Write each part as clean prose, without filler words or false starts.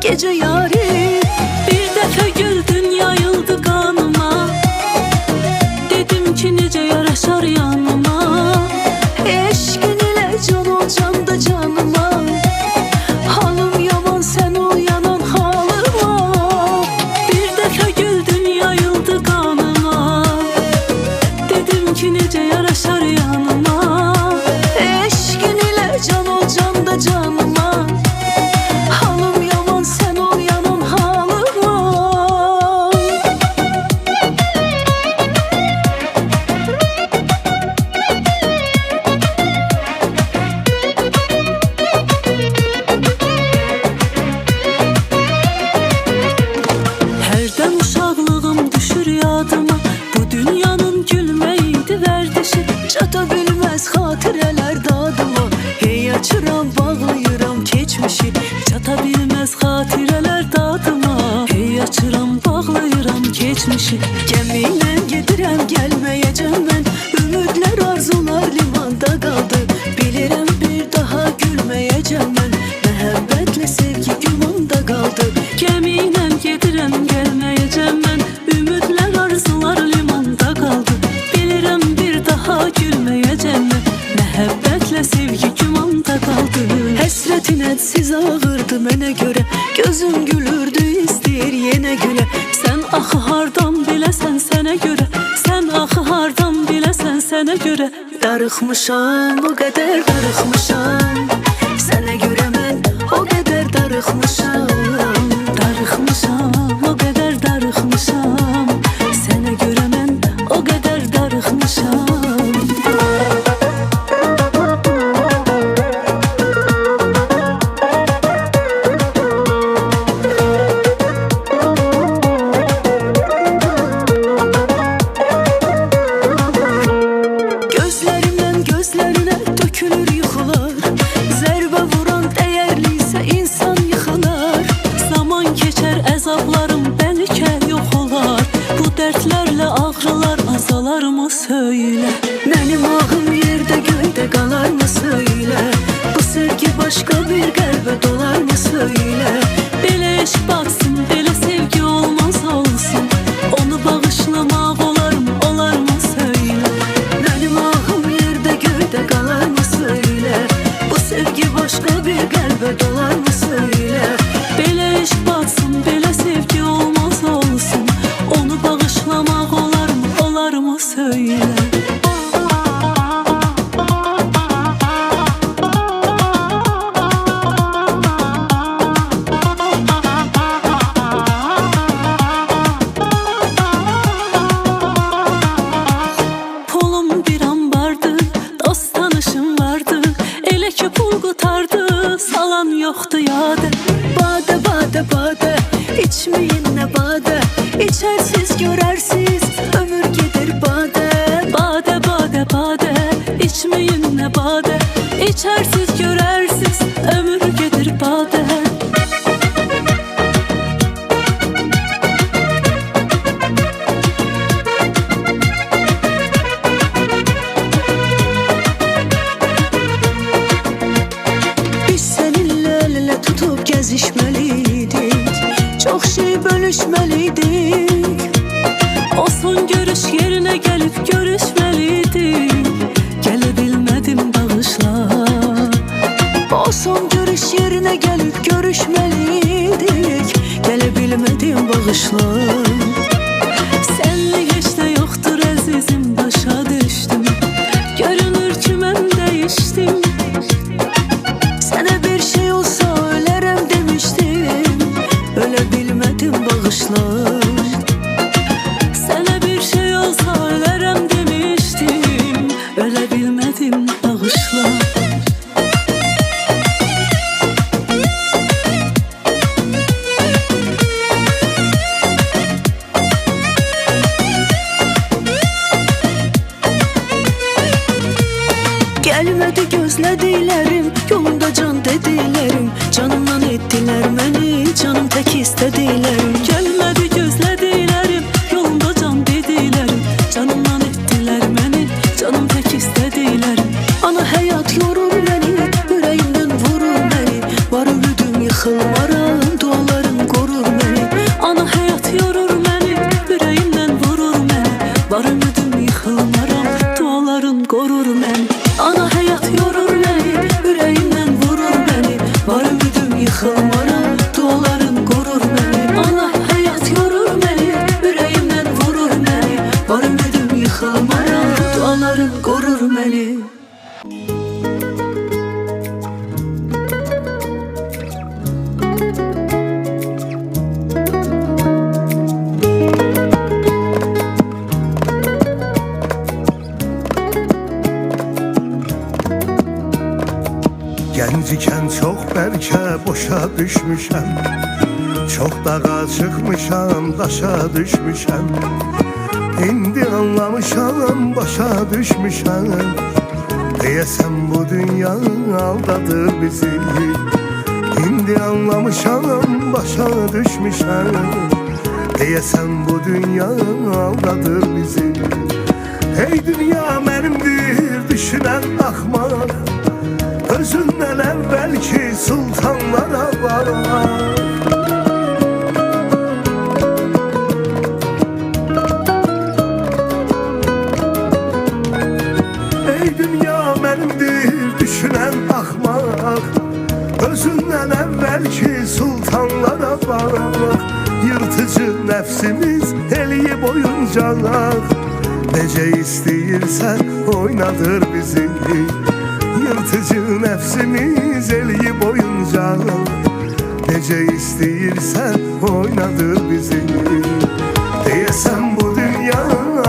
gece yari. Bir dəfə güldün yayıldı kanıma, dedim ki necə yaraşar yanıma. Eşkin ilə can ol can da canıma, halım yaman sen uyanan halıma. Bir dəfə güldün yayıldı kanıma, dedim ki necə yaraşar yanıma. Eşkin ilə can ol can da canıma, halım yaman sen uyanan halıma. Hərdən uşaqlığım düşür yadıma, bu dünyanın gülməydi vərdişi. Çata bilməz xatirələr dadıma, hey açıram bağlayıram keçmişi. Çata bilməz xatirələr dadıma, hey açıram bağlayıram keçmişi. Gəmi ilə gedirəm gəlməyəcəm mən, ümidlər arzular limanda qaldı. Bilirəm bir daha gülməyəcəm mən, məhəbbətlə sevgi gümanda qaldı. Gəmi ilə gedirəm gəlməyəcəm mən, ümidlər arzular limanda qaldı. Bilirəm bir daha gülməyəcəm mən, məhəbbətlə sevgi gümanda qaldı. Həsrətin hədsiz ağırdı mənə görə, gözüm gülürdü istəyir yenə gülə. Sən axı hardan biləsən sənə görə, sən axı hardan biləsən sənə görə. Darıxmışam, o qədər darıxmışam, sənə görə mən o qədər darıxmışam. Darıxmışam, o qədər darıxmışam, sənə görə mən o qədər darıxmışam. Gözlərimdən gözlərinə dökülür yuxular, zərbə vuran dəyərli isə insan yıxılar. Zaman keçər əzablarım bəlkə yox olar, bu dərdlərlə ağrılar azalarmı söylə. Mənim ağım yerdə göydə qalarmı söylə, bu sevgi başqa bir qəlbə dolarmı söylə. Belə eşq batsın, belə sevgi olmaz olsun, onu bağışlamaq olarmı, olarmı söylə. Mənim ağım yerdə göydə qalarmı söylə, bu sevgi başqa bir qəlbə dolarmı söylə. Belə eşq batsın, belə sevgi olmaz olsun, onu bağışlamaq olarmı, olarmı söylə. Pulum bir an vardı, dost tanışım vardı, elə ki pul qutardı, salan yoxdu yadə. Badə, badə, badə, içməyin nə badə, içərsiz görərsiz, ömür gedir badə. Badə, badə, badə, içməyin nə badə, içərsiz görərsiz, ömür gedir badə. Biz seninle el ele tutup gezişmeliydik, çok şey bölüşmeliydik. O son görüş yerine gelip görüşmeliydik, gelebilmedim bağışla. O son görüş yerine gelip görüşmeliydik, gelebilmedim bağışla. Senlik hiç de yoktur əzizim, başa düştüm, görünür ki mən değiştim. Sənə bir şey olsa ölərəm demiştim, ölə bilmədim bağışla. Sənə bir şey olsa ölərəm demiştim, ölə bilmədim bağışla. Gelmedi gözledilerim, yolunda can dedilerim, canımdan ettiler beni, canım tek istedilerim. Gelmedi gözledilerim, yolunda can dedilerim, canımdan ettiler beni, canım tek istedilerim. Ana hayat yorur beni, yüreğimden vurur beni, var ürüdüm yıkılmaram, dualar bəlkə boşa düşmüşəm. Çox dağa çıxmışam, daşa düşmüşəm. İndi anlamışam, başa düşmüşəm. Deyəsən bu dünya aldadır bizi. İndi anlamışam, başa düşmüşəm. Deyəsən bu dünya aldadır bizi. Ey dünya mənimdir düşünən axmaq, özündən əvvəlki sultanlara var. Ey dünya mənimdir düşünən axmaq, özündən əvvəlki sultanlara var. Yırtıcı nəfsimiz eləyib oyuncaq, necə istəyirsən oynadır bizi. Yırtıcı nəfsimiz eləyib oyuncaq, necə istəyirsən oynadır bizi. Deyəsən bu dünya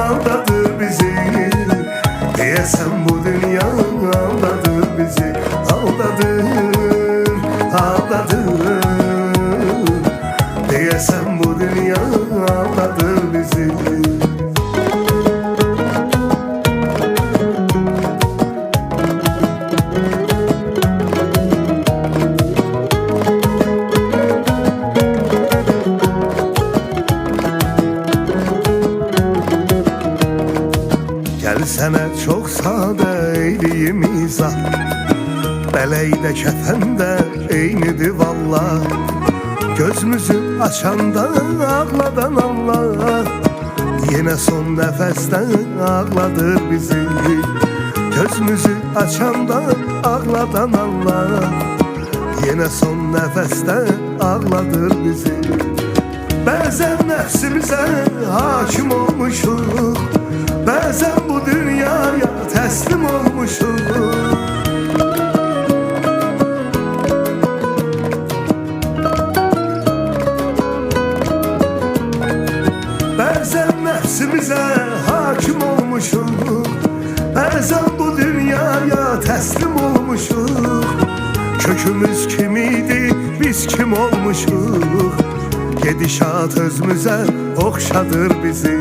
aldadır bizi. Deyəsən bu dünya aldadır bizi. Aldadır, aldadır. Deyəsən bu dünya aldadır bizi. Gəl sənə çox sadə eyliyim izah, bələkdə kəfəndə eynidir vallah. Gözümüzü açanda ağladan Allah, yenə son nəfəsdən ağladır bizi. Gözümüzü açanda ağladan Allah, yenə son nəfəsdən ağladır bizi. Bəzən nəfsimizə hakim olmuşuq, bəzən bu dünyaya təslim olmuşuq. Bəzən nəfsimizə hakim olmuşuq, bəzən bu dünyaya təslim olmuşuq. Kökümüz kim idi, biz kim olmuşuq? Gedişat özümüzə oxşadır bizi.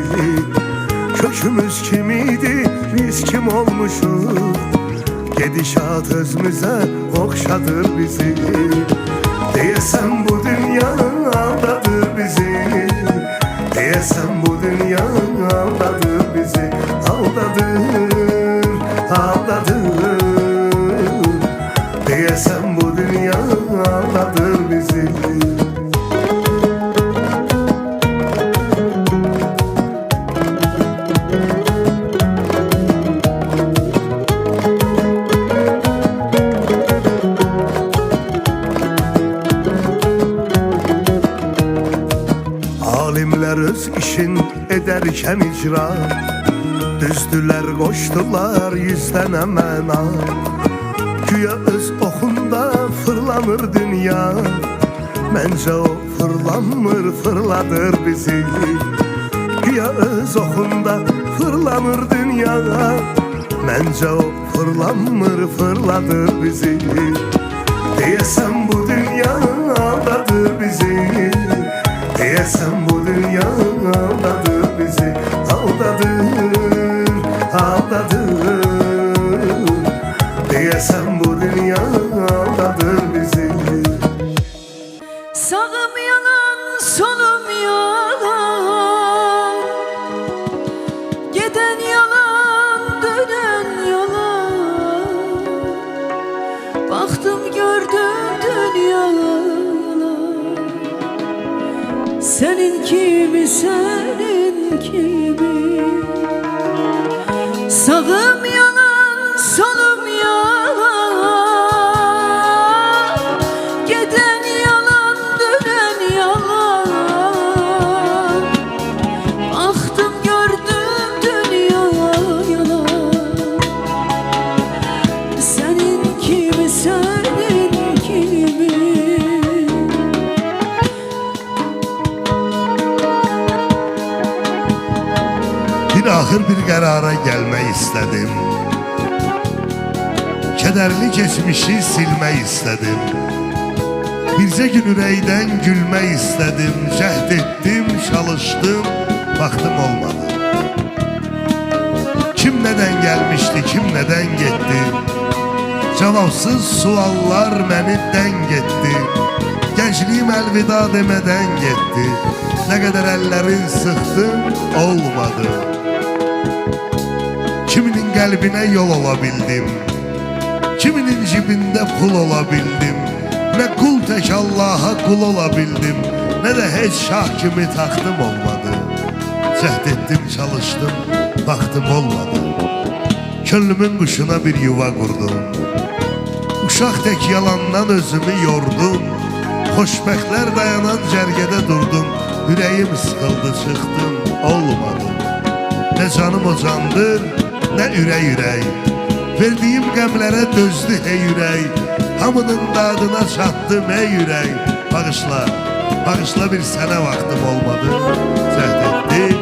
Kökümüz kim idi, biz kim olmuşuq? Gedişat özümüzə oxşadır bizi. Deyəsən bu dünya aldadır bizi. Deyəsən bu dünya aldadır bizi. Aldadır, aldadır. Deyəsən bu dünya aldadır bizi. Alimlər öz işin edərkən icra, düzdülər qoşdular yüzdən əməna. Güya öz oxunda fırlanır dünya, məncə o fırlanmır, fırladır bizi. Güya öz oxunda fırlanır dünya, məncə o fırlanmır, fırladır bizi. Deyəsən bu dünya aldadır bizi. Deyəsən bu dünya aldadır bizi. Aldadır, aldadır. Deyəsən bu dünya aldadır bizi. Sağım yalan, solum yalan, geden yalan, dönen yalan. Baktım gördüm dünyalar, senin kimi, senin kimi. Sağım yalan, solum yalan, geden yalan, dönen yalan. Baktım gördüm dünya yalan, senin kimi, senin kimi. Bir axır bir qərara gəlmək istədim. Kədərli keçmişi silmək istədim. Bircə gün ürəkdən gülmək istədim, cəhd etdim, çalışdım, baxdım olmadı. Kim nədən gəlmişdi, kim nədən getdi? Cavabsız suallar məni dəng etdi. Gəncliyim əlvida demədən getdi. Nə qədər əllərin sıxdım, olmadı. Kiminin qəlbinə yol ola bildim, kiminin cibində pul ola bildim. Nə qul tək Allaha qul ola bildim, nə də heç şah kimi taxtım olmadı. Cəhd etdim, çalışdım, baxdım olmadı. Könlümün quşuna bir yuva qurdum, uşaq tək yalandan özümü yordum. Xoşbəxtlər dayanan cərgədə durdum, ürəyim sıxıldı, çıxdım, olmadı. Nə canım o candır, nə ürək. Verdiyim qəmlərə dözdü hey ürək. Hamının dadına çatdım ey ürək. Bağışla bir sənə vaxtım olmadı. Cəhd etdim,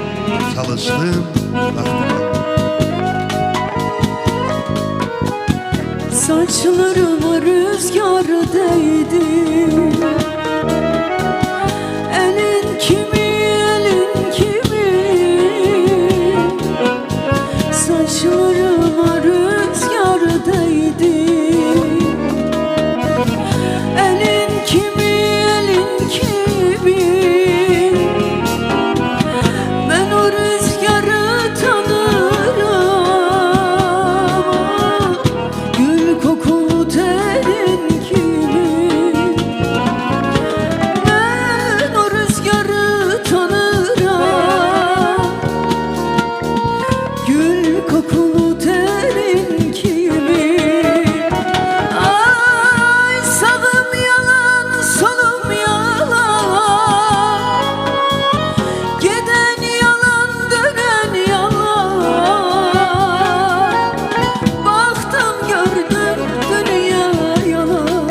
çalışdım, vaxtım olmadı. Saçlarıma rüzgar değdi. Elin kimi, elin kimi. Saçlarıma rüzgar değdi. Elin kimi, elin kimi. Ben o rüzgarı tanırım. Gül kokulu terin kimi. Ben o rüzgarı tanırım. Gül kokulu terin kimi. Ay sağım yalan, solum yalan. Giden yalan, dönen yalan. Baktım gördüm dünya yalan.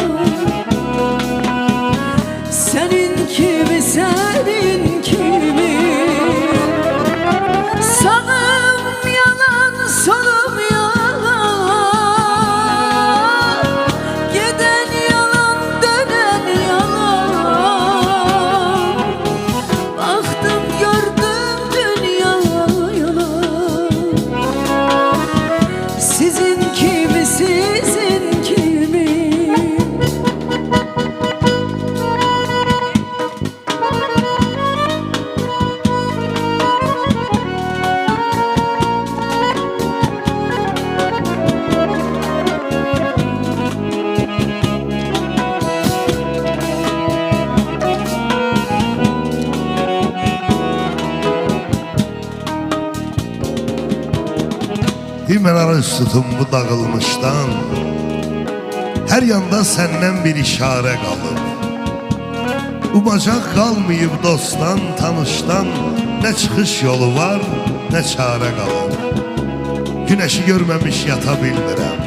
Senin kimi, senin kimi. Sağım yalan, solum yalan. Giden yalan, dönen yalan. Baktım gördüm dünya yalan. Sizin kimi, sizin kimi. Mən arız tutum bu dağılmışdan, hər yanda səndən bir işarə qalıb. Umacaq qalmayıb dostdan, tanışdan, nə çıxış yolu var, nə çarə qalıb. Günəşi görməmiş yata bilmirəm,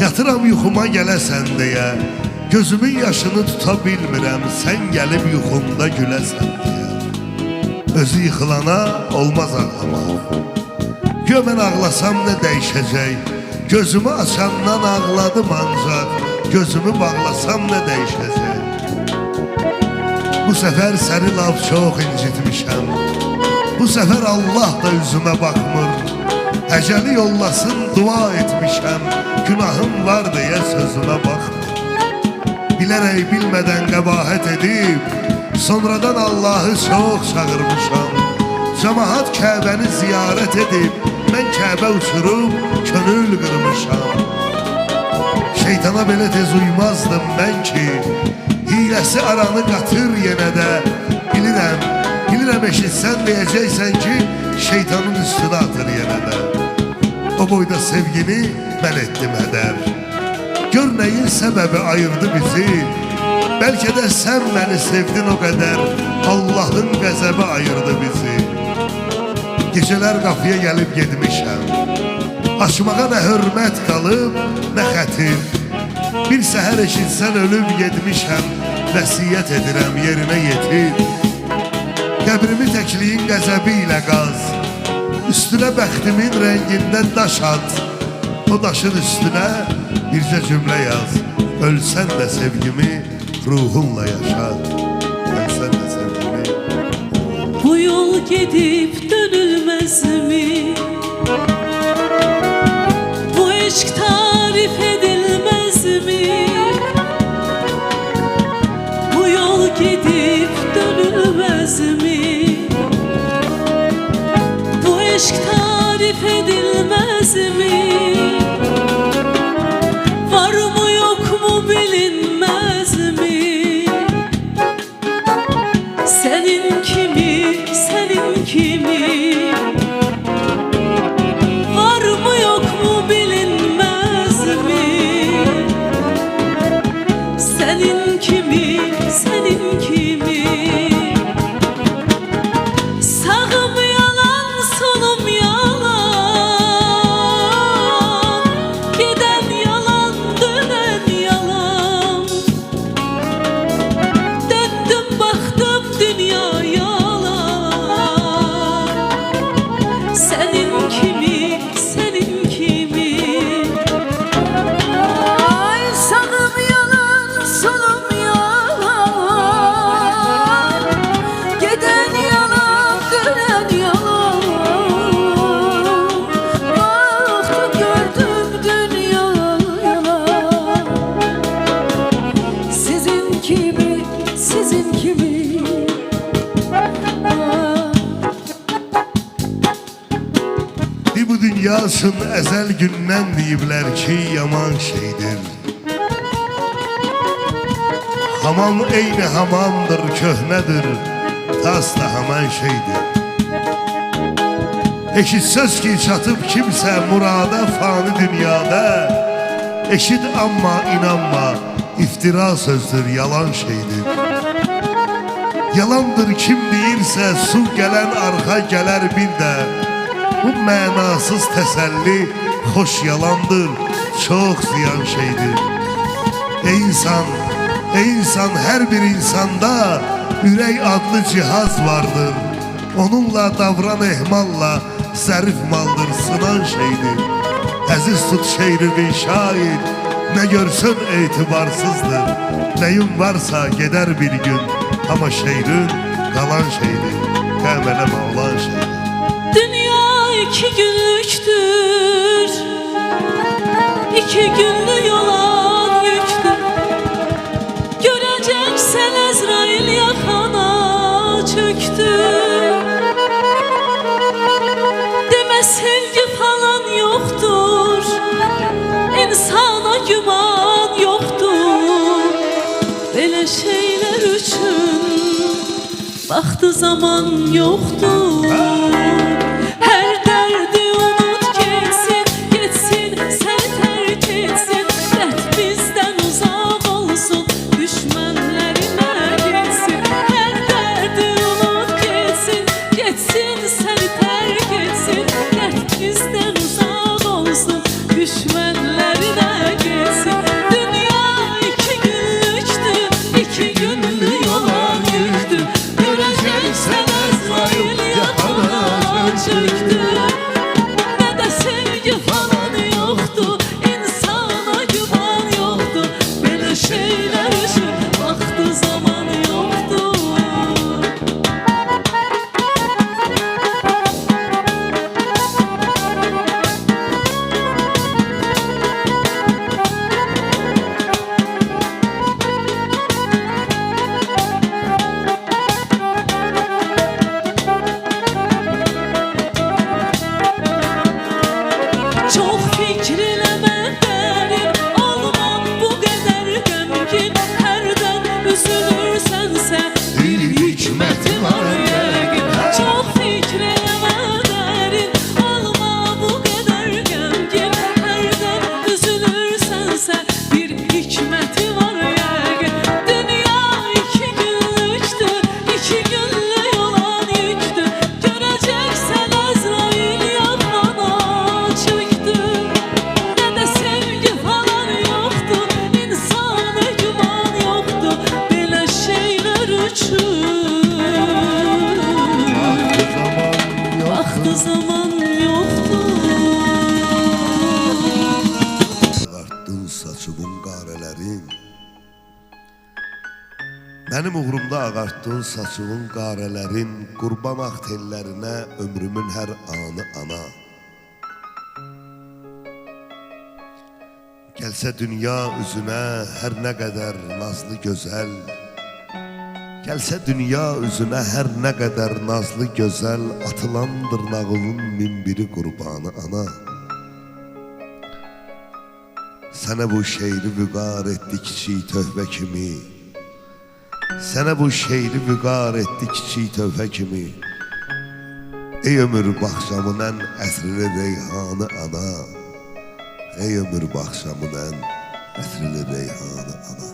yatıram yuxuma gələsən deyə. Gözümün yaşını tuta bilmirəm, sən gəlib yuxumda güləsən deyə. Özü yıxılana olmaz ağlamaq. Gör mən ağlasam nə dəyişəcək? Gözümü açandan ağladım ancaq, gözümü bağlasam nə dəyişəcək? Bu səfər səni laf çox incitmişəm, bu səfər Allah da üzümə baxmır. Əcəli yollasın dua etmişəm, günahım var deyə sözümə baxmır. Bilərək bilmədən qəbahət edib, sonradan Allahı çox çağırmışam. Cəmaat Kəbəni ziyarət edib, mən Kəbə uçurub könül qırmışam. Şeytana belə tez uymazdım mən ki, hiləsi aranı qatır yenə də. Bilirəm eşitsən deyəcəksən ki, şeytanın üstünə atır yenə də. O boyda sevgini mən etdim hədər. Gör nəyin səbəbi ayırdı bizi. Bəlkə də sən məni sevdin o qədər, Allahın qəzəbi ayırdı bizi. Gecələr qapıya gəlib gedmişəm, açmağa nə hörmət qalıb, nə xətir. Bir səhər eşitsən ölüb gedmişəm, vəsiyyət edirəm yerinə yetir. Qəbrimi təkliyin qəzəbi ilə qaz, üstünə bəxtimin rəngində daş at. O daşın üstünə bircə cümlə yaz, ölsən də sevgimi ruhunla yaşa. Ben sen de sevgimi. Bu yol gidip dönülmez mi? Bu aşk tarif edilmez mi? Bu yol gidip dönülmez mi? Bu aşk tarif edilmez mi? Var mı yok mu bilinmez mi? Senin kimi, senin kimi? Var mı yok mu bilinmez mi? Senin kimi, senin kimi? Sağım yalan, solum yalan, giden yalan, dönen yalan. Döndüm baktım dünya yalan. Senin kimi, senin kimi? Ay sağım yalan, solum yalan, giden yalan, dönen yalan. Baktım gördüm dünya yalan. Sizin kimi, sizin kimi? Bu dünyasın ezel gündən deyiblər ki, yaman şeydir. Hamam eyni hamamdır, köhnədir, tas da haman şeydir. Eşitsəz ki, çatıb kimsə murada fani dünyada, eşit amma inanma, iftira sözdür, yalan şeydir. Yalandır kim deyirsə, su gələn arxa gələr bir də. Bu mənasız təsəlli, xoş yalandır, çox ziyan şeydir. Ey insan, hər bir insanda ürək adlı cihaz vardır. Onunla davran ehmalla, zərif maldır, sınan şeydir. Əziz tut şeiri bir şair, nə görsün etibarsızdır. Nəyin varsa gedər bir gün, amma şeirin qalan şeydir, qəm eləmə olan şeydir. Dünya iki günlüktür, iki günlük olan yüktür. Göreceksen Ezrail yakana çöktü. Deme sevgi falan yoktur, insana güman yoktur. Böyle şeyler üçün vakti zaman yoktur. Sen Ezrail yakana Qurutdun saçığın qarələrin, qurban ağ tellərinə ömrümün hər anı ana. Gəlsə dünya üzünə hər nə qədər nazlı gözəl, gəlsə dünya üzünə hər nə qədər nazlı gözəl, atılan dırnağının min biri qurbanı ana. Sənə bu şeiri vüqar etdi kiçik tövbə kimi, sənə bu şeiri vüqar etdi kiçik tövbə kimi. Ey ömür baxşamın ən əsrli reyhanı ana, ey ömür baxşamın ən əsrli reyhanı ana.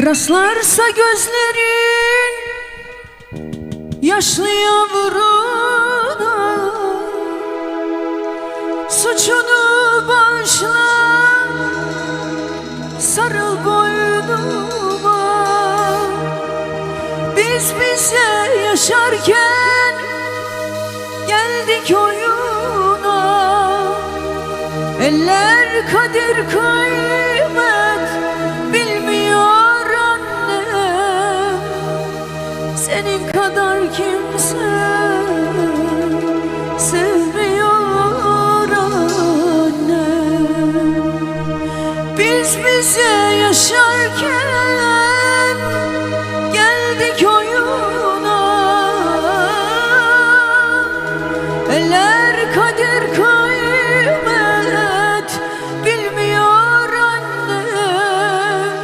Rastlarsa gözlerin yaşlı yavruna, suçunu bağışla, sarıl boynuma. Biz bize yaşarken geldik oyuna, eller kadir kıymet bilmiyor annem, senin kadar kimse sevmiyor annem. Biz bize yaşarken geldik oyuna, eller kadir kıymet bilmiyor annem,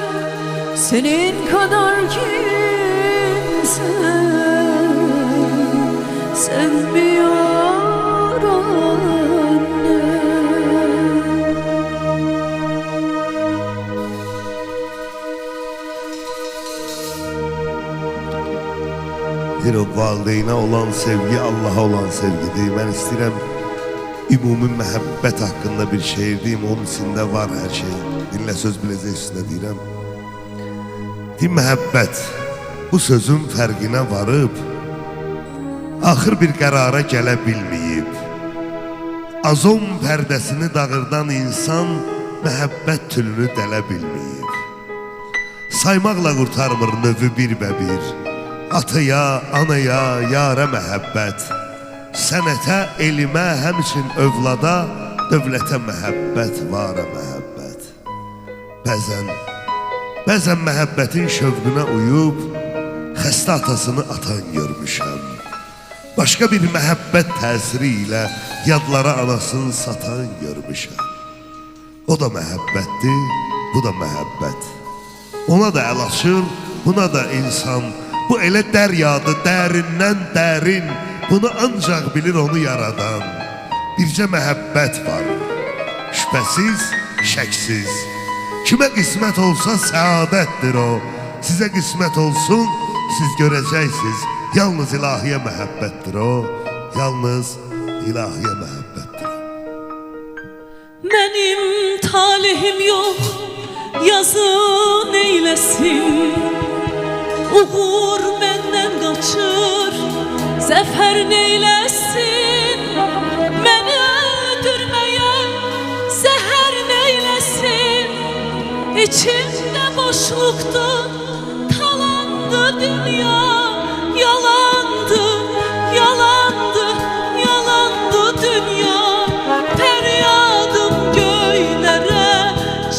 senin kadar kimse sevmiyor annem. Bir o valideynə olan sevgi Allah'a olan sevgidir. Mən istəyirəm ümumi məhəbbət haqqında bir şeir deyim, onun içində var hər şey. Dinlə söz biləcək üstünə deyirəm. Deyim məhəbbət bu sözün fərqinə varıb, axır bir qərara gələ bilməyib. Azon pərdəsini dağırdan insan məhəbbət tülünü dələ bilməyib. Saymaqla qurtarmır növü bir bə bir, atıya, anaya, yara məhəbbət, sənətə, elmə, həmçin övlada, dövlətə məhəbbət, vara məhəbbət. Bəzən məhəbbətin şövqünə uyub, xəstə atasını atan görmüşəm. Başqa bir məhəbbət təsiri ilə yadlara anasını satan görmüşəm. O da məhəbbətdir, bu da məhəbbət. Ona da əl açır, buna da insan. Bu elə dəryadır, dərindən dərin, bunu ancaq bilir onu yaradan. Bircə məhəbbət var, şübhəsiz, şəksiz. Kimə qismət olsa səadətdir o, sizə qismət olsun, siz görəcəksiniz. Yalnız ilahiyə məhəbbətdir o, yalnız ilahiyə məhəbbətdir o. Mənim talihim yox, yazın eyləsin. Uğur məndən qaçır, zəfər neyləsin. Məni öldürməyə zəhər neyləsin. İçimdə boşluqdur, talandı dünya. Yalandı, yalandı, yalandı dünya. Fəryadım göylərə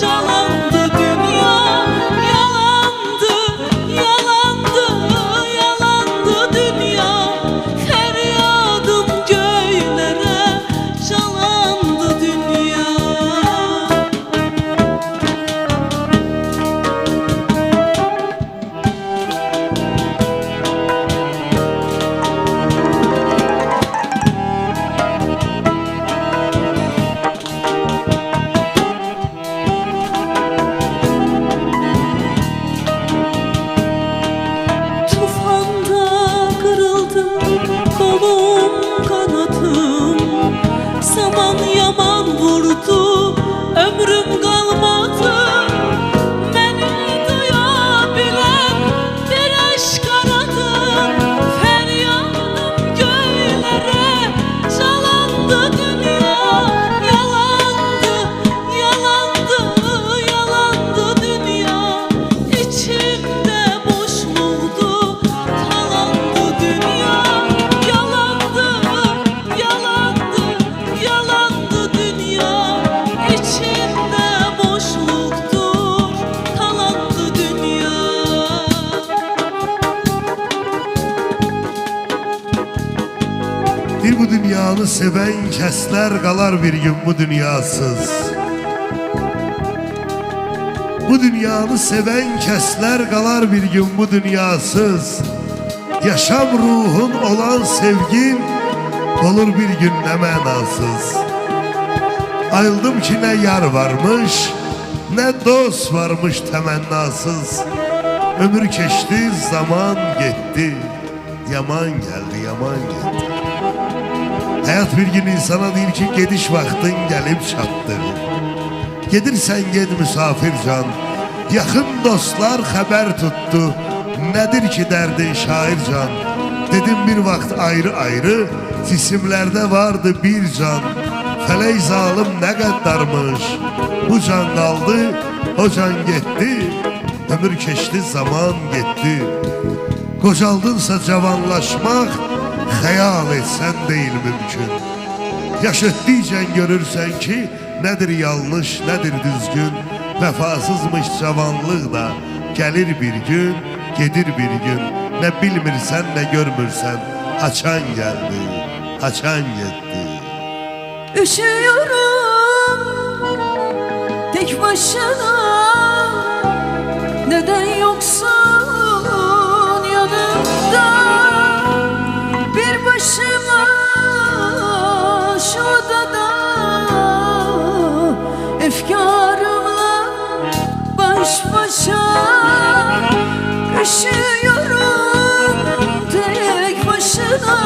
calandı dünya. Yalandı, yalandı, yalandı dünya. Fəryadım göylərə calandı dünya. Bir bu dünyanı seven kəslər qalar bir gün bu dünyasız. Bu dünyanı seven kəslər qalar bir gün bu dünyasız. Yaşam ruhun olan sevgin olur bir gün ne mənasız. Ayıldım ki ne yar varmış, ne dost varmış təmənnasız. Ömür keçti, zaman gitti, yaman geldi, yaman gitti. Hayat bir gün insana deyir ki gediş vaktin gelip çattı. Gedirsen ged misafir can, yakın dostlar haber tuttu. Nedir ki derdin şair can? Dedim bir vaxt ayrı ayrı, cisimlerde vardı bir can. Felek zalim ne qəddarmış, bu can kaldı, o can gitti. Ömür keçti, zaman gitti. Qocaldınsa cavanlaşmaq, xəyal etsən deyil mümkün. Yaş ötdikcə görürsən ki, nədir yanlış, nədir düzgün. Vəfasızmış cavanlıq da gəlir bir gün, gedir bir gün. Nə bilmirsən, nə görmürsən, açan gəldi, açan getdi. Üşüyorum tek başına, neden yoksun yanımda? Bir başıma şu odada, efkarımla baş başa. Üşüyorum tek başına,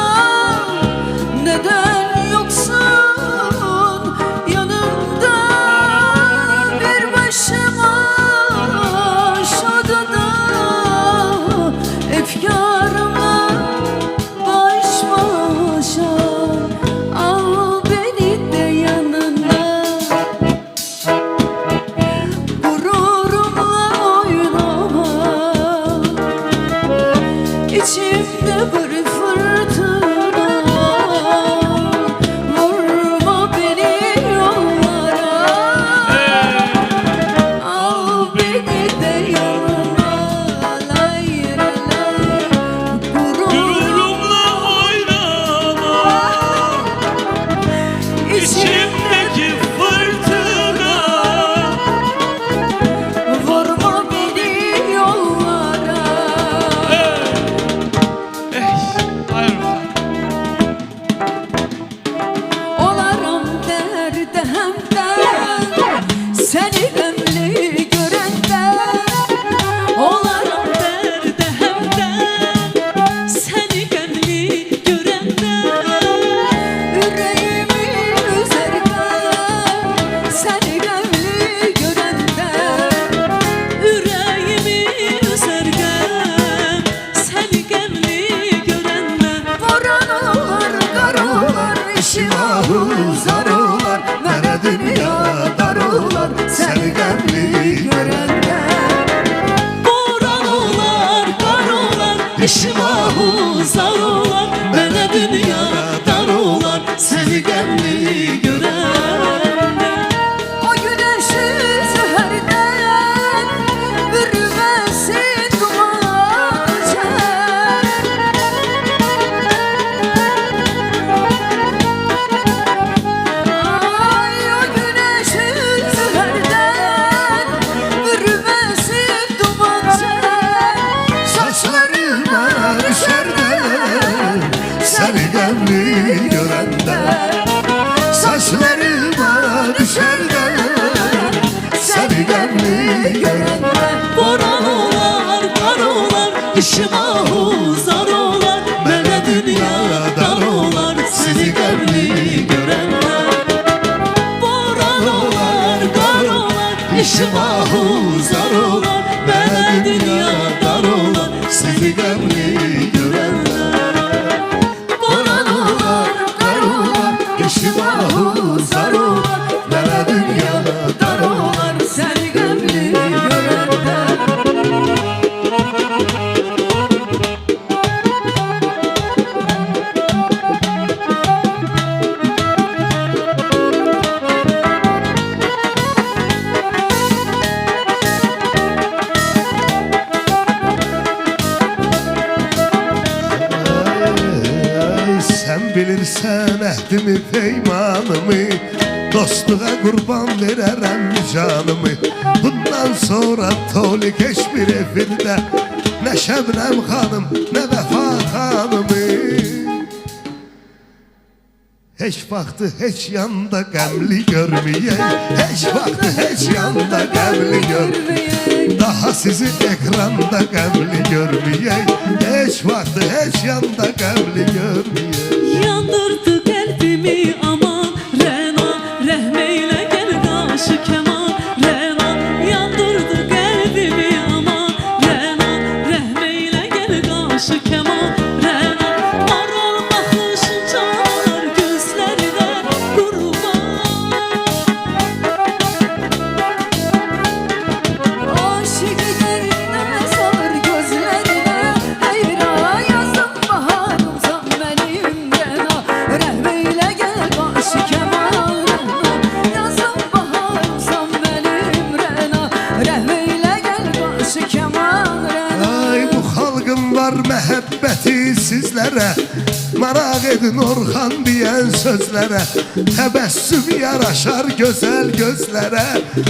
neden yoksun yanımda? Bir başıma şu odada, efkarımla baş başa. Al beni de yanına, gururumla oynama. İçimde bir fırtına, vurma beni yollara. Al beni de yanına, lay lay. Gururumla oynama, içimdeki fırtına. Vurma beni yollara. Olaram derde hemden, seni gamli görenden. Olaram derde hemden, seni gamli görenden. Yüreğimin üzerinden, seni gamli görenden. Yüreğimin üzerinden, seni gamli görenden. Boran olar, kar olar, işim ahur zar olar. Mənə dünya dar olar, səni qəmli görəndə. Boran olar, qar olar, işim ahuzar olar. Mənə dünya dar olar, səni qəmli görəndə. O güneşin zəhərdən bürüməsin duman çək. Ay, o güneşin zəhərdən bürüməsin duman çək. Saçlarıma düşərdən, səni qəmli görəndə. Saçlarıma düşərdən, səni qəmli görəndə. Boran olar, qar olar, işim ahuzar olar. Mənə dünya dar olar, sizi qəmli görəndə. Boran olar, qar olar, işim ahuzar olar. Mənə dünya dar olar, sizi qəmli görəndə. Boran olar, qar olar, işim ahuzar olar. Mənə dünya dar olar, səni qəmli görəndə. bilirsən əhdimi, peymanımı, dostluğa qurban verərəm canımı. Bundan sonra tolik heç bir efirdə nə Şəbnəm xanım, nə Vəfa xanımı. Heç vaxtı heç yanda qəmli görməyək, heç vaxtı heç yanda qəmli görməyək, daha sizi ekranda qəmli görməyək, heç vaxtı heç yanda qəmli görməyək. Yandırdı qəlbimi aman Rəna, rəhm eylə gəl qarşı kəman Rəna, yandırdı qəlbimi aman Rəna, rəhm eylə gəl qarşı kəman Rəna, maral baxışın canar gözlərinə qurban. Aşık derinə salır gözlərinə heyra, yazdım baharımsan mənim Rəna, rəhm eylə gəl qarşı kəman Rəna, yazdım baharımsan mənim Rəna, rəhm eylə gəl qarşı kəman Rəna. Ay bu xalqın var məhəbbəti sizlərə, maraq edin Orxan deyən sözlərə, təbəssüm yaraşar gözəl gözlərə,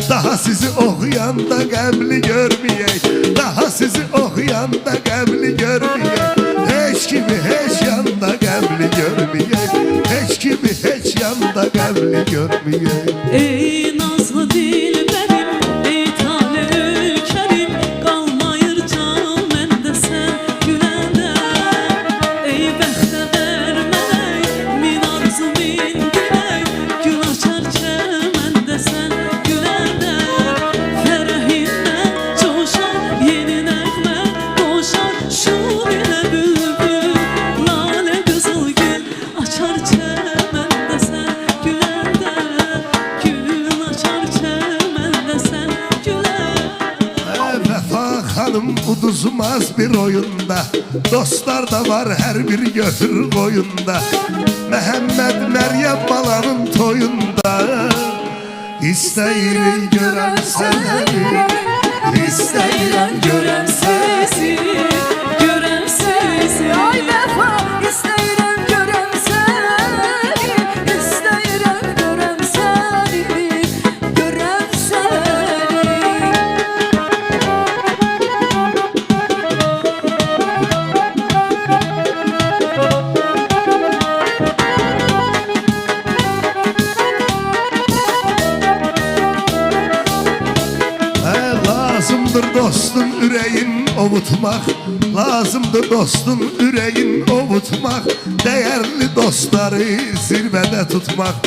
daha sizi oxuyanda qəmli görməyək, daha sizi oxuyanda qəmli görməyək, heç kimi heç yanda qəmli görməyək, heç kimi heç yanda qəmli görməyək. Ey nazlı dilbərim, ey tale ülkerim, qalmayır can məndə sən güləndə. Ey bəxtə vermək, min arzu min dilək, gül açar çəməndə sən güləndə. Fərəhindən coşar yeni nəğmə, qoşar şur ilə bülbül, lalə qızıl gül açar çəməndə sən güləndə, gül açar çəməndə sən güləndə. Vəfa xanım uduzmaz bir oyunda, dostlar da var hər bir götür qoyunda, Məhəmməd Məryəm balanın toyunda. İstəyirəm görəm səni, İstəyirəm görəm sizi, görəm sizi. Ay Vəfa, istəyirəm görəm səni, istəyirəm görəm səni, görəm səni. Lazımdır dostun ürəyin ovutmaq, lazımdır dostun ürəyin ovutmaq, dəyərli dostları zirvədə tutmaq,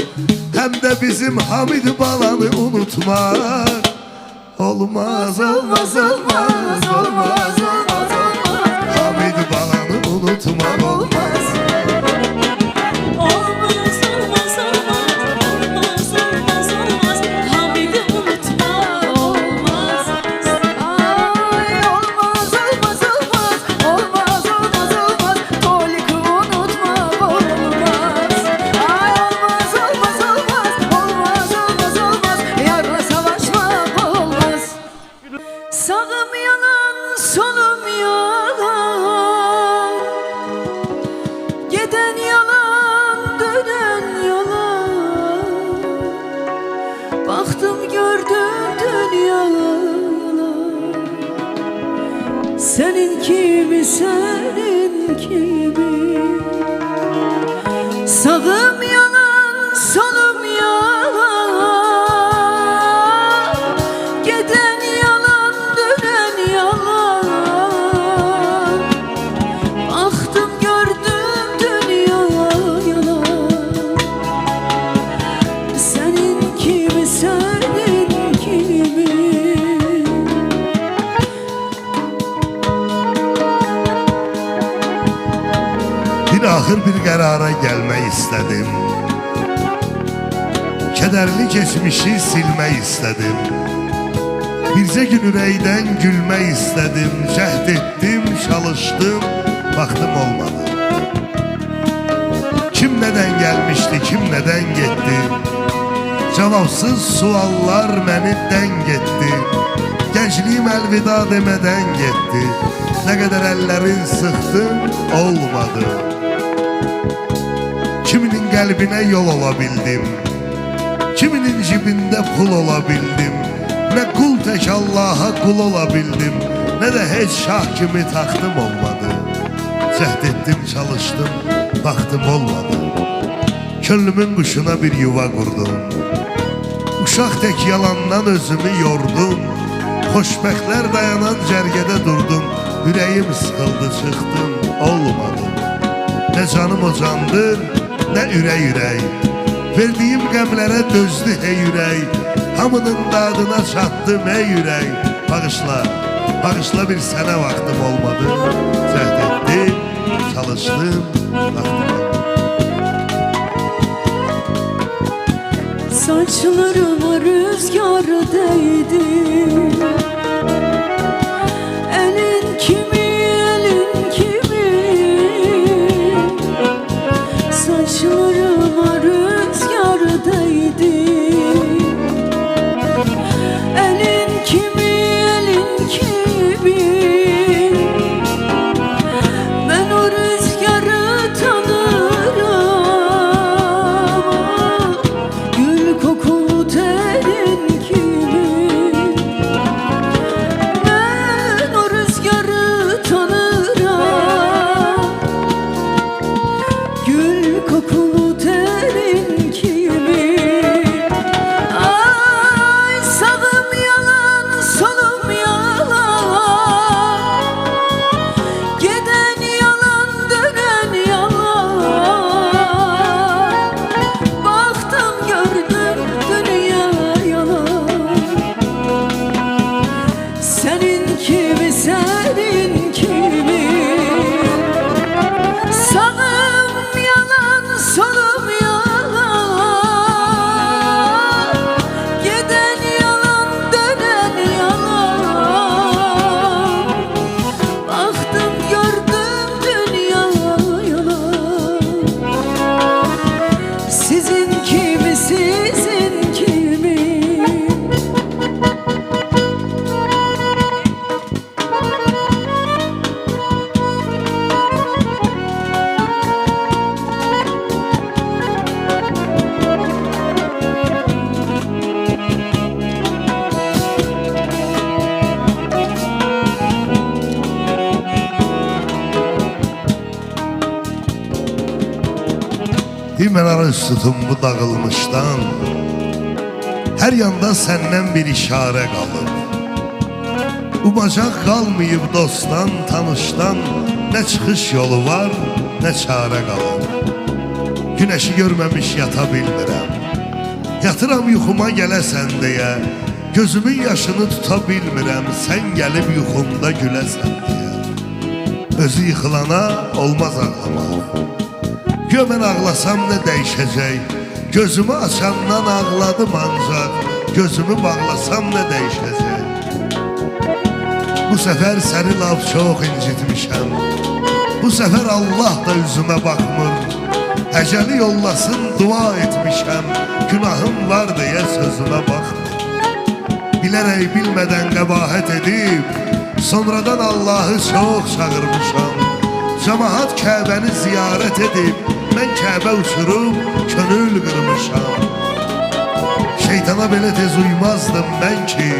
həm də bizim Hamid balanı unutmaq. Olmaz, olmaz, olmaz, olmaz, olmaz, olmaz, Hamid balanı unutmaq olmaz. Olmaz, olmaz, olmaz, olmaz, olmaz, olmaz, Hamid'i unutmak olmaz. Ay olmaz, olmaz, olmaz, olmaz, olmaz, olmaz, Tolik'i unutmak olmaz. Ay olmaz, olmaz, olmaz, olmaz, olmaz, olmaz, yarla savaşmak olmaz. Sağım yalan, solum yalan, giden yalan, dönen yalan. Baktım gördüm dünya yalan. Senin kimi, senin kimi. Sağım yalan, solum yalan, giden yalan, dönen yalan. Baktım gördüm dünya yalan. Senin kimi, senin kimi. Bir axır bir qərara gəlmək istədim, kədərli keçmişi silmək istədim, bircə gün ürəkdən gülmək istədim, cəhd etdim, çalışdım, vaxtım olmadı. Kim nədən gəlmişdi, kim nədən getdi, cavabsız suallar məni dəng etdi, gəncliyim əlvida demədən getdi, nə qədər əllərin sıxdım, olmadı. Kiminin qəlbinə yol ola bildim, kiminin cibində pul ola bildim. Nə qul tək Allaha qul ola bildim, nə də heç şah kimi taxtım olmadı. Cəhd etdim, çalışdım, vaxtım olmadı. Könlümün quşuna bir yuva qurdum, uşaq tək yalandan özümü yordum. Xoşbəxtlər dayanan cərgədə durdum, ürəyim sıxıldı, çıxdım, olmadı. Nə canım o candır, nə ürək ürək, verdiyim qəmlərə dözdü hey ürək. Hamının dadına çatdım ey ürək. Bağışla, bağışla bir sənə vaxtım olmadı. Cəhd etdim, çalışdım, vaxtım olmadı. Saçlarıma rüzgar değdi, elin kimi, elin kimi. Saçlarıma rüzgar değdi, elin kimi, elin kimi. Ben o rüzgarı tanırım, gül kokulu terin kimi. Ben o rüzgarı tanırım, gül kokulu terin kimi. Ay sağım yalan, solum yalan, giden yalan, dönen yalan. Baktım gördüm dünya yalan, senin kimi, senin kimi. Sağım yalan, solum yalan, giden yalan, dönen yalan. Baktım gördüm dünya yalan, sizin kimi, sizin kimi. Mən arız tutum bu dağılmışdan, hər yanda səndən bir işarə qalıb. Umacaq qalmayıb dostdan, tanışdan, nə çıxış yolu var, nə çarə qalıb. Günəşi görməmiş yata bilmirəm, yatıram yuxuma gələsən deyə. Gözümün yaşını tuta bilmirəm, sən gəlib yuxumda güləsən deyə. Özü yıxılana olmaz ağlamaq, gör mən ağlasam nə dəyişəcək? Gözümü açandan ağladım ancaq, gözümü bağlasam nə dəyişəcək? Bu səfər səni laf çox incitmişəm, bu səfər Allah da üzümə baxmır. Əcəli yollasın dua etmişəm, günahım var deyə sözümə baxmır. Bilərək bilmədən qəbahət edib, sonradan Allahı çox çağırmışam. Cəmaat Kəbəni ziyarət edib, mən Kəbə uçurub könül qırmışam. Şeytana belə tez uymazdım mən ki,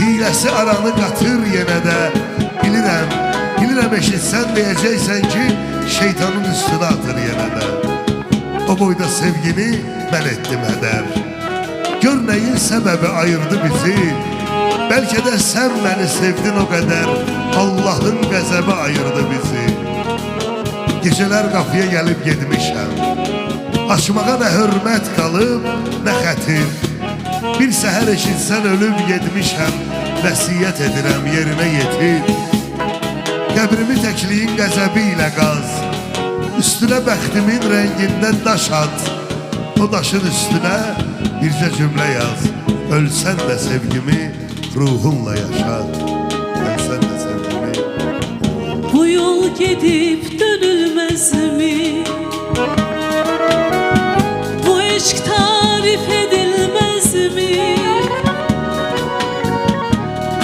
hiləsi aranı qatır yenə də. Bilirəm, bilirəm eşitsən deyəcəksən ki, şeytanın üstünə atır yenə də. O boyda sevgini mən etdim hədər, gör nəyin səbəbi ayırdı bizi. Bəlkə də sən məni sevdin o qədər, Allahın qəzəbi ayırdı bizi. Gecələr qapıya gəlib gedmişəm, açmağa nə hörmət qalıb, nə xətir. Bir səhər eşitsən ölüb gedmişəm, vəsiyyət edirəm yerinə yetir. Qəbrimi təkliyin qəzəbi ilə qaz, üstünə bəxtimin rəngindən daş at. O daşın üstünə bircə cümlə yaz, ölsən də sevgimi ruhunla yaşat. Ölsən də sevgimi. Bu yol gedib dönülmez mi? Bu eşk tarif edilmez mi?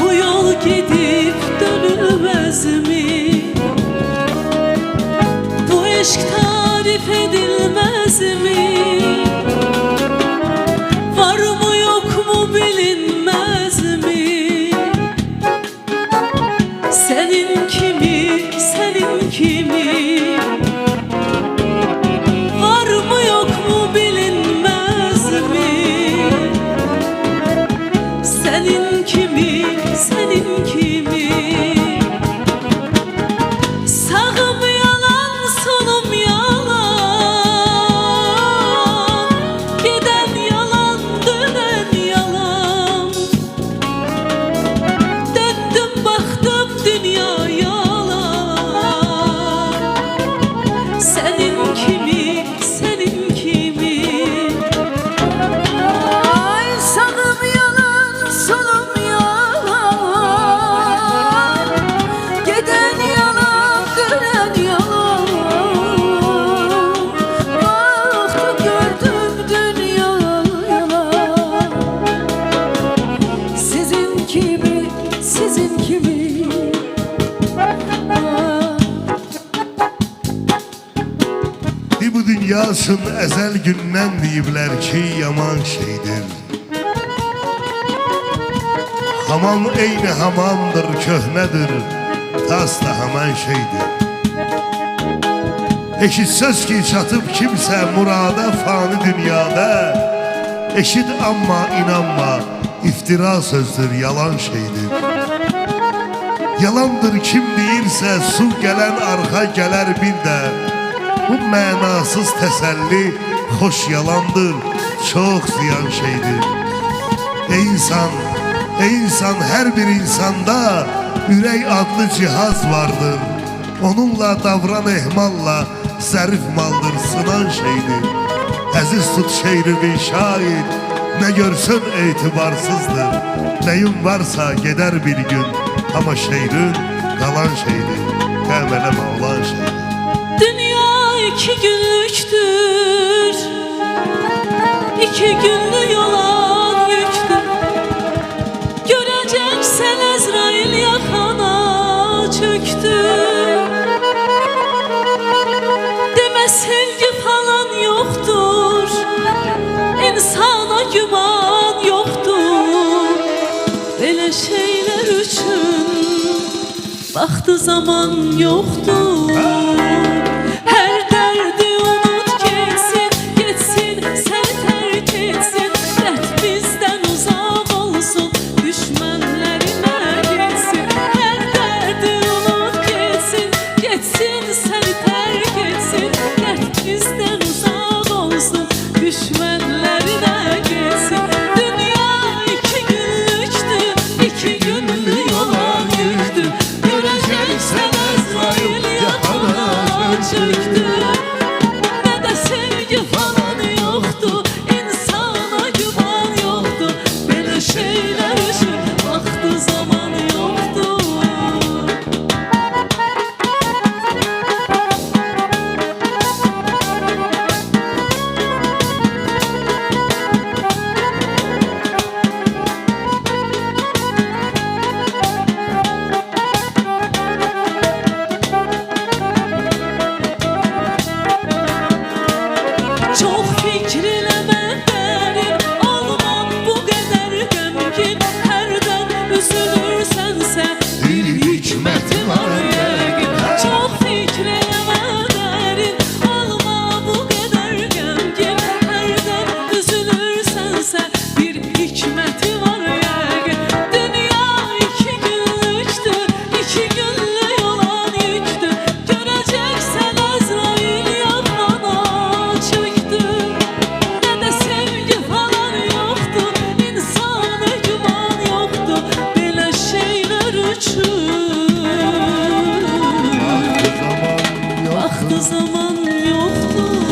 Bu yol gedib dönülmez mi? Bu eşk tarif edilmez mi? Var mı yok mu bilinmez mi? Senin kimi, senin kimi? Var mı yok mu bilinmez mi? Senin kimi, senin kimi? Sağım yalan, solum yalan, giden yalan, dönen yalan. Döndüm baktım dünya yalan. Senin kimi, senin kimi? Ay sağım yalan, solum yalan, giden yalan, dönen yalan. Baktım gördüm dünya yalan. Sizin kimi, sizin kimi? Bu dünyasın ezel gündən deyiblər ki, yaman şeydir. Hamam eyni hamamdır, köhnədir, tas da haman şeydir. Eşit söz ki çatıb kimsə murada fani dünyada, eşit amma inanma, iftira sözdür, yalan şeydir. Yalandır kim deyirsə, su gələn arxa gələr bir də. Bu mənasız təsəlli xoş yalandır, çox ziyan şeydir. Ey insan, hər bir insanda ürək adlı cihaz vardır. Onunla davran ehmalla, zərif maldır, sınan şeydir. Əziz tut şeiri bir şair, nə görsün etibarsızdır. Nəyim varsa gedər bir gün, amma şeirin qalan şeydir, qəm eləmə olan şeydir. Dünya iki günlüktür, iki günlük olan yüktür. Göreceksen Ezrail yakana çöktü. Deme sevgi falan yoktur, insana güman yoktur. Böyle şeyler için vakti zaman yoktur. Vakti zaman yoktu.